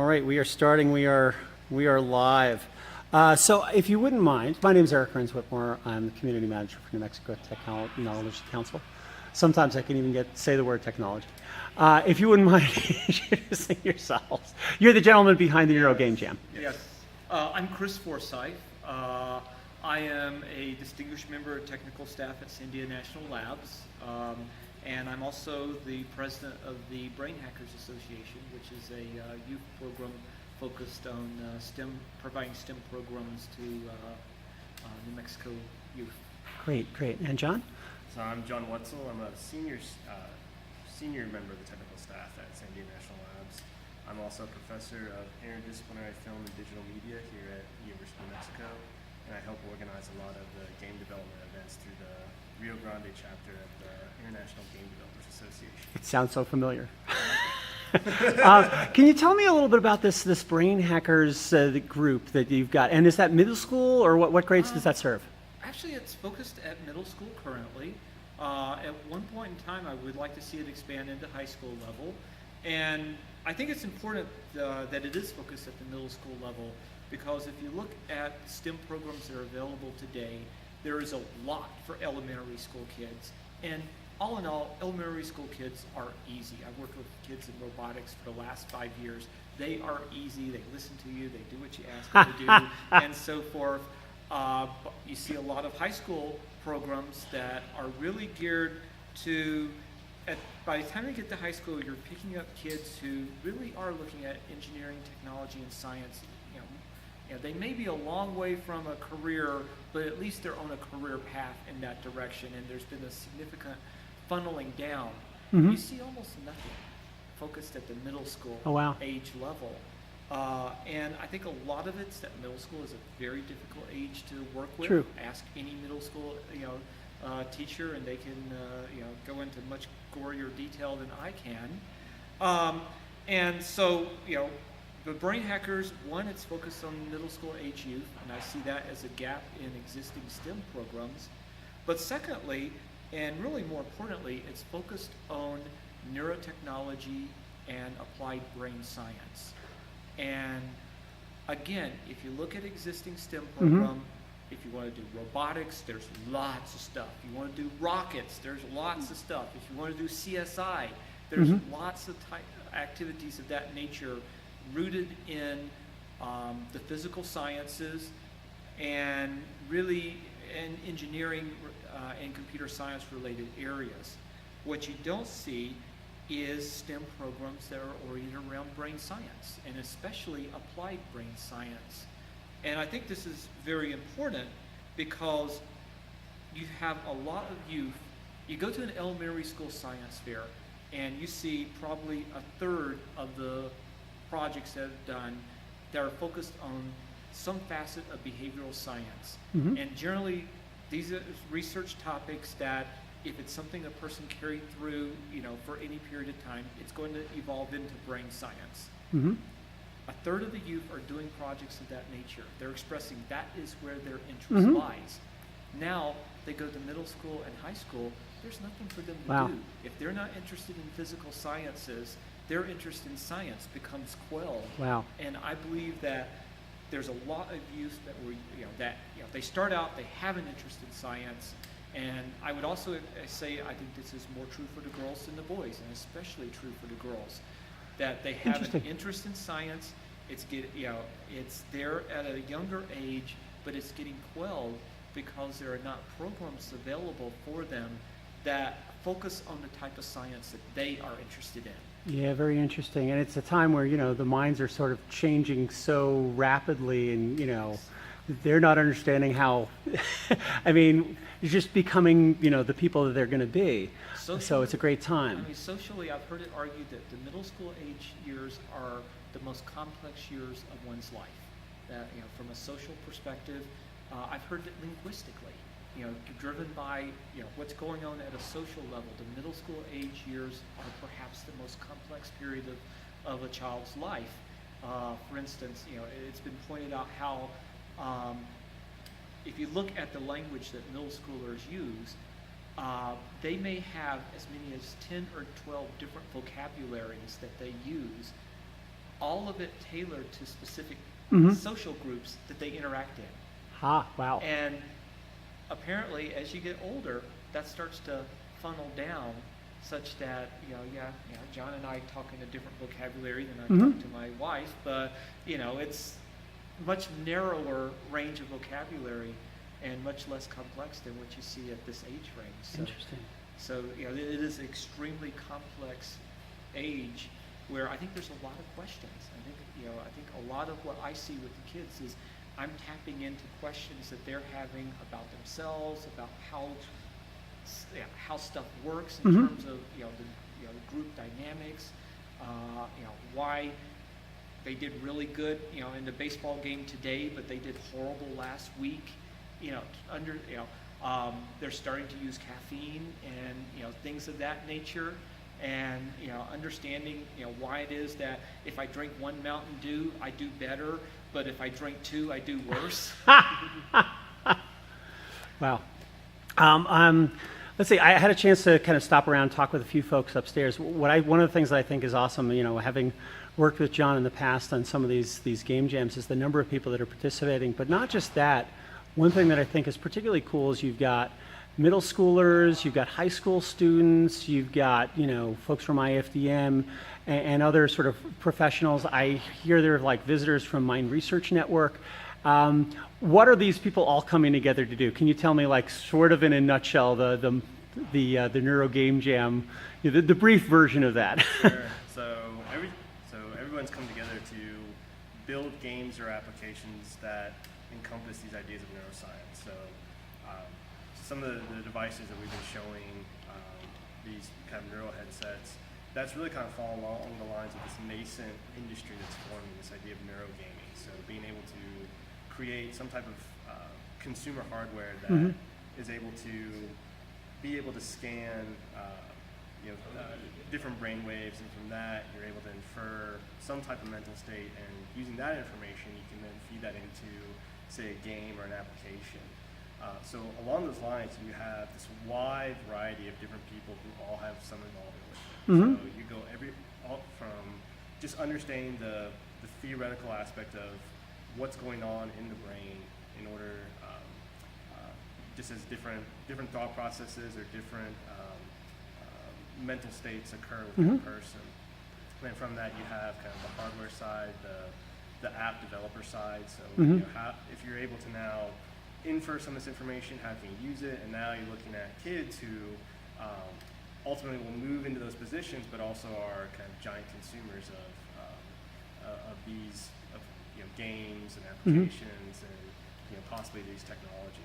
All right, we are starting. We are live. So, if you wouldn't mind, my name is Renz-Whitmore. I'm the community manager for New Mexico Technology Council. Sometimes I can even say the word technology. If you wouldn't mind introducing yourselves, you're the gentleman behind the NeuroGameJam. Yes, I'm Chris Forsythe. I am a distinguished member of technical staff at Sandia National Labs. And I'm also the president of the Brain Hackers Association, which is a youth program focused on providing STEM programs to New Mexico youth. Great. And John? So I'm John Whetzel. I'm a senior member of the technical staff at Sandia National Labs. I'm also a professor of interdisciplinary film and digital media here at the University of New Mexico, and I help organize a lot of the game development events through the Rio Grande chapter of the International Game Developers Association. It sounds so familiar. Can you tell me a little bit about this Brain Hackers group that you've got? And is that middle school, or what grades does that serve? Actually, it's focused at middle school currently. At one point in time, I would like to see it expand into high school level. And I think it's important that it is focused at the middle school level, because if you look at STEM programs that are available today, there is a lot for elementary school kids. And all in all, elementary school kids are easy. I've worked with kids in robotics for the last 5 years. They are easy. They listen to you. They do what you ask them to do, and so forth. You see a lot of high school programs that are really geared to, by the time they get to high school, you're picking up kids who really are looking at engineering, technology, and science. They may be a long way from a career, but at least they're on a career path in that direction, and there's been a significant funneling down. You see almost nothing focused at the middle school age level. And I think a lot of it's that middle school is a very difficult age to work with. True. Ask any middle school teacher, and they can go into much gorier detail than I can. And so, the Brain Hackers, one, it's focused on middle school age youth, and I see that as a gap in existing STEM programs. But secondly, and really more importantly, it's focused on neurotechnology and applied brain science. And again, if you look at existing STEM program, if you want to do robotics, there's lots of stuff. If you want to do rockets, there's lots of stuff. If you want to do CSI, there's lots of activities of that nature rooted in the physical sciences and really in engineering and computer science related areas. What you don't see is STEM programs that are oriented around brain science, and especially applied brain science. And I think this is very important because you have a lot of youth. You go to an elementary school science fair, and you see probably a third of the projects that are done that are focused on some facet of behavioral science. And generally, these are research topics that, if it's something a person carried through, for any period of time, it's going to evolve into brain science. A third of the youth are doing projects of that nature. They're expressing that is where their interest lies. Now, they go to middle school and high school, there's nothing for them to do. If they're not interested in physical sciences, their interest in science becomes quelled. And I believe that there's a lot of youth that they start out, they have an interest in science. And I would also say I think this is more true for the girls than the boys, and especially true for the girls, that they have an interest in science. It's there at a younger age, but it's getting quelled because there are not programs available for them that focus on the type of science that they are interested in. Yeah, very interesting. And it's a time where, the minds are sort of changing so rapidly, and, they're not understanding how, you're just becoming, the people that they're going to be. So it's a great time. Socially, I've heard it argued that the middle school age years are the most complex years of one's life. That, from a social perspective, I've heard that linguistically, driven by what's going on at a social level, the middle school age years are perhaps the most complex period of a child's life. For instance, it's been pointed out how if you look at the language that middle schoolers use, they may have as many as 10 or 12 different vocabularies that they use. all of it tailored to specific Mhm. social groups that they interact in. Ah, wow. And apparently, as you get older, that starts to funnel down such that, John and I talk in a different vocabulary than I Mhm. talk to my wife, but, it's much narrower range of vocabulary and much less complex than what you see at this age range. Interesting. So, it is an extremely complex age where I think there's a lot of questions. I think a lot of what I see with the kids is I'm tapping into questions that they're having about themselves, about how stuff works in Mhm. terms of the group dynamics, why they did really good in the baseball game today, but they did horrible last week. They're starting to use caffeine and things of that nature, and understanding why it is that if I drink one Mountain Dew, I do better, but if I drink two, I do worse. Wow. Let's see. I had a chance to kind of stop around and talk with a few folks upstairs. One of the things that I think is awesome, having worked with John in the past on some of these game jams, is the number of people that are participating. But not just that. One thing that I think is particularly cool is you've got middle schoolers, you've got high school students, you've got folks from IFDM and other sort of professionals. I hear they're like visitors from Mind Research Network. What are these people all coming together to do? Can you tell me, like, sort of in a nutshell, the NeuroGameJam, the brief version of that? Sure. So everyone's come together to build games or applications that encompass these ideas of neuroscience. So some of the devices that we've been showing, these kind of neural headsets, that's really kind of fall along the lines of this nascent industry that's forming, this idea of neurogaming. So being able to create some type of consumer hardware that is able to scan different brain waves, and from that you're able to infer some type of mental state, and using that information you can then feed that into, say, a game or an application. So along those lines, you have this wide variety of different people who all have some involvement with it. Mhm. So you go from just understanding the theoretical aspect of what's going on in the brain in order, just as different thought processes or different mental states occur within a person. And then from that you have kind of the hardware side, the app developer side. So if you're able to now infer some of this information, how can you use it? And now you're looking at kids who ultimately will move into those positions, but also are kind of giant consumers of these games and applications and possibly these technologies.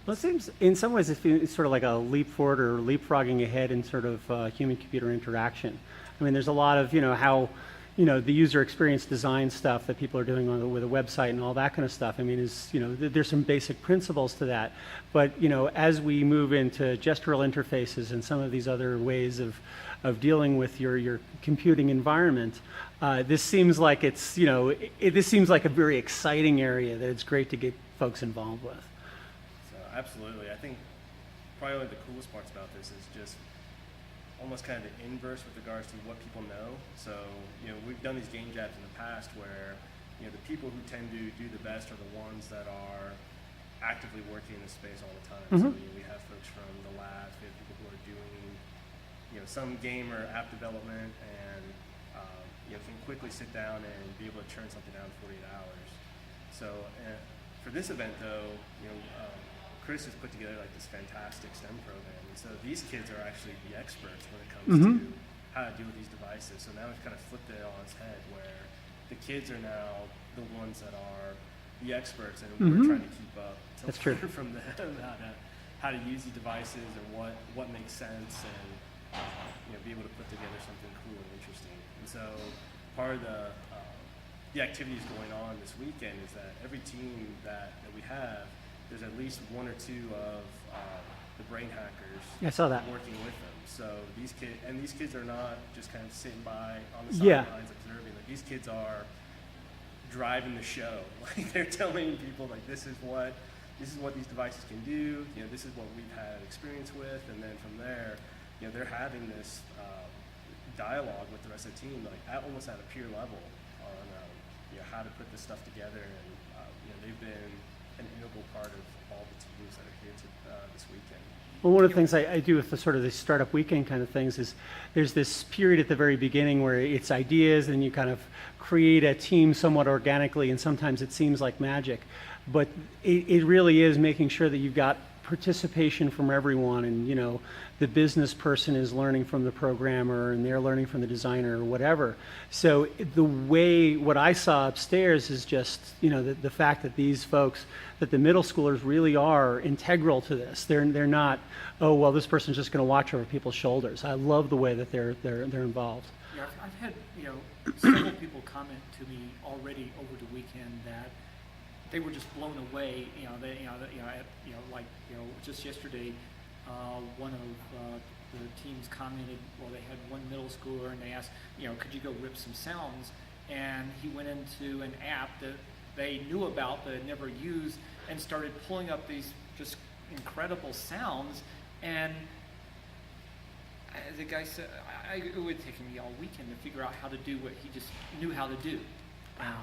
Well, it seems in some ways it's sort of like a leap forward or leapfrogging ahead in sort of human-computer interaction. I mean, there's a lot of how the user experience design stuff that people are doing with a website and all that kind of stuff. I mean, there's some basic principles to that. But as we move into gestural interfaces and some of these other ways of dealing with your computing environment, this seems like this seems like a very exciting area that it's great to get folks involved with. So absolutely, I think probably one of the coolest parts about this is just almost kind of the inverse with regards to what people know. So, we've done these game jams in the past where, the people who tend to do the best are the ones that are actively working in the space all the time. So, we have folks from the labs, we have people who are doing, some game or app development and, can quickly sit down and be able to churn something out in 48 hours. So, for this event though, Chris has put together like this fantastic STEM program. And so these kids are actually the experts when it comes to how to deal with these devices. So now we've kind of flipped it on its head where the kids are now the ones that are the experts, and we're trying to keep up to learn from them how to use these devices and what makes sense, and be able to put together something cool and interesting. And so part of the activities going on this weekend is that every team that we have, there's at least one or two of the brain hackers working with them. So these kids are not just kind of sitting by on the sidelines observing. Like, these kids are driving the show. Like, they're telling people, like, this is what these devices can do. This is what we've had experience with, and then from there, they're having this dialogue with the rest of the team, like almost at a peer level, on how to put this stuff together, and they've been an integral part of all the teams that are here this weekend. Well, one of the things I do with the sort of the startup weekend kind of things is there's this period at the very beginning where it's ideas and you kind of create a team somewhat organically, and sometimes it seems like magic. But it really is making sure that you've got participation from everyone, and the business person is learning from the programmer and they're learning from the designer or whatever. So what I saw upstairs is just the fact that these folks, that the middle schoolers really are integral to this. They're not, oh well, this person's just going to watch over people's shoulders. I love the way that they're involved. Yeah, I've had several people comment to me already over the weekend that they were just blown away. Just yesterday, one of the teams commented. Well, they had one middle schooler, and they asked, could you go rip some sounds? And he went into an app that they knew about but had never used, and started pulling up these just incredible sounds. And the guy said, it would take me all weekend to figure out how to do what he just knew how to do. Wow.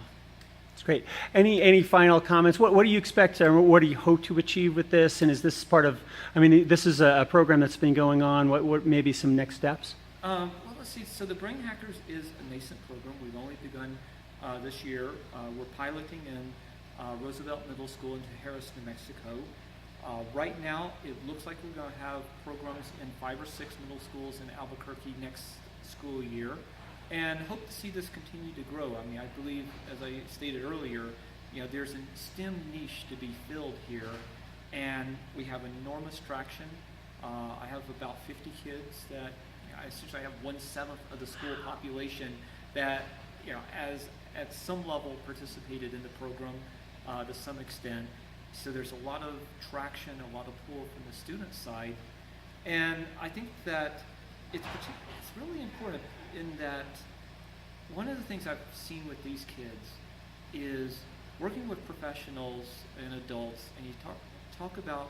That's great. Any final comments? What do you expect, or what do you hope to achieve with this? And is this part of, this is a program that's been going on. What may be some next steps? Well, let's see. So the Brain Hackers is a nascent program. We've only begun this year. We're piloting in Roosevelt Middle School in Harris, New Mexico. Right now, it looks like we're going to have programs in 5 or 6 middle schools in Albuquerque next school year, and hope to see this continue to grow. I believe, as I stated earlier, there's a STEM niche to be filled here, and we have enormous traction. I have about 50 kids that, essentially I have 1/7 of the school population that, as at some level participated in the program to some extent. So there's a lot of traction, a lot of pull from the student side, and I think that it's really important in that one of the things I've seen with these kids is working with professionals and adults, and you talk about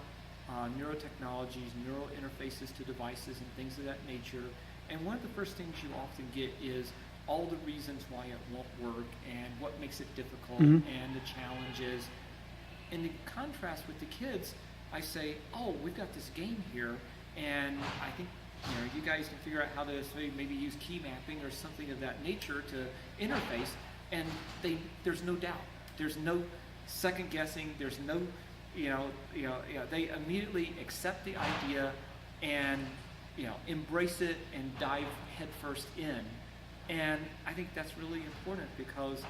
neurotechnologies, neural interfaces to devices, and things of that nature. And one of the first things you often get is all the reasons why it won't work and what makes it difficult and the challenges. In the contrast with the kids, I say, oh, we've got this game here, and I think you guys can figure out how to maybe use key mapping or something of that nature to interface, and there's no doubt. There's no second guessing. There's no, they immediately accept the idea and, embrace it and dive headfirst in. And I think that's really important because,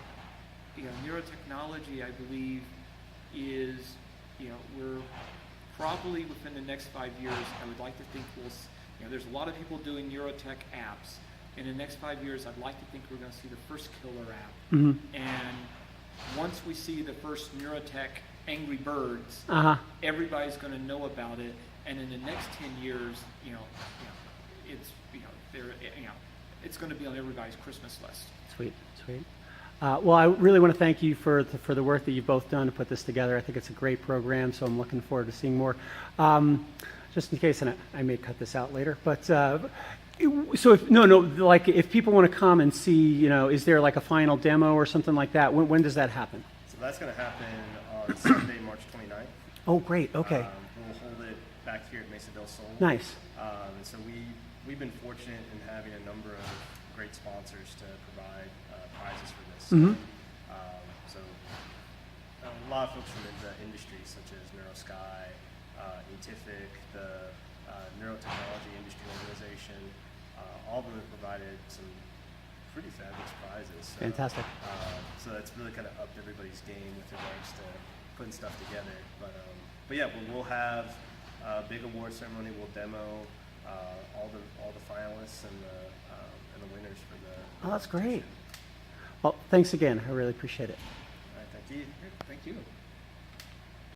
neurotechnology, I believe, is, we're probably within the next 5 years, I would like to think there's a lot of people doing neurotech apps. In the next 5 years, I'd like to think we're going to see the first killer app. And once we see the first neurotech Angry Birds, everybody's going to know about it. And in the next 10 years, it's going to be on everybody's Christmas list. Sweet. Well, I really want to thank you for the work that you've both done to put this together. I think it's a great program, so I'm looking forward to seeing more. Just in case, and I may cut this out later, but so if people want to come and see, is there like a final demo or something like that? When does that happen? So that's going to happen on Sunday, March 29th. Oh, great. Okay. We'll hold it back here at Mesa del Sol. Nice. And so we've been fortunate in having a number of great sponsors to provide prizes for this. So a lot of folks from the industry, such as NeuroSky, Intific, the Neurotechnology Industry Organization, all of them have provided some pretty fabulous prizes. So, Fantastic. So that's really kind of upped everybody's game with regards to putting stuff together. But yeah, we'll have a big award ceremony. We'll demo all the finalists and the winners for the. Oh, that's great. Well, thanks again. I really appreciate it. All right, thank you. Thank you.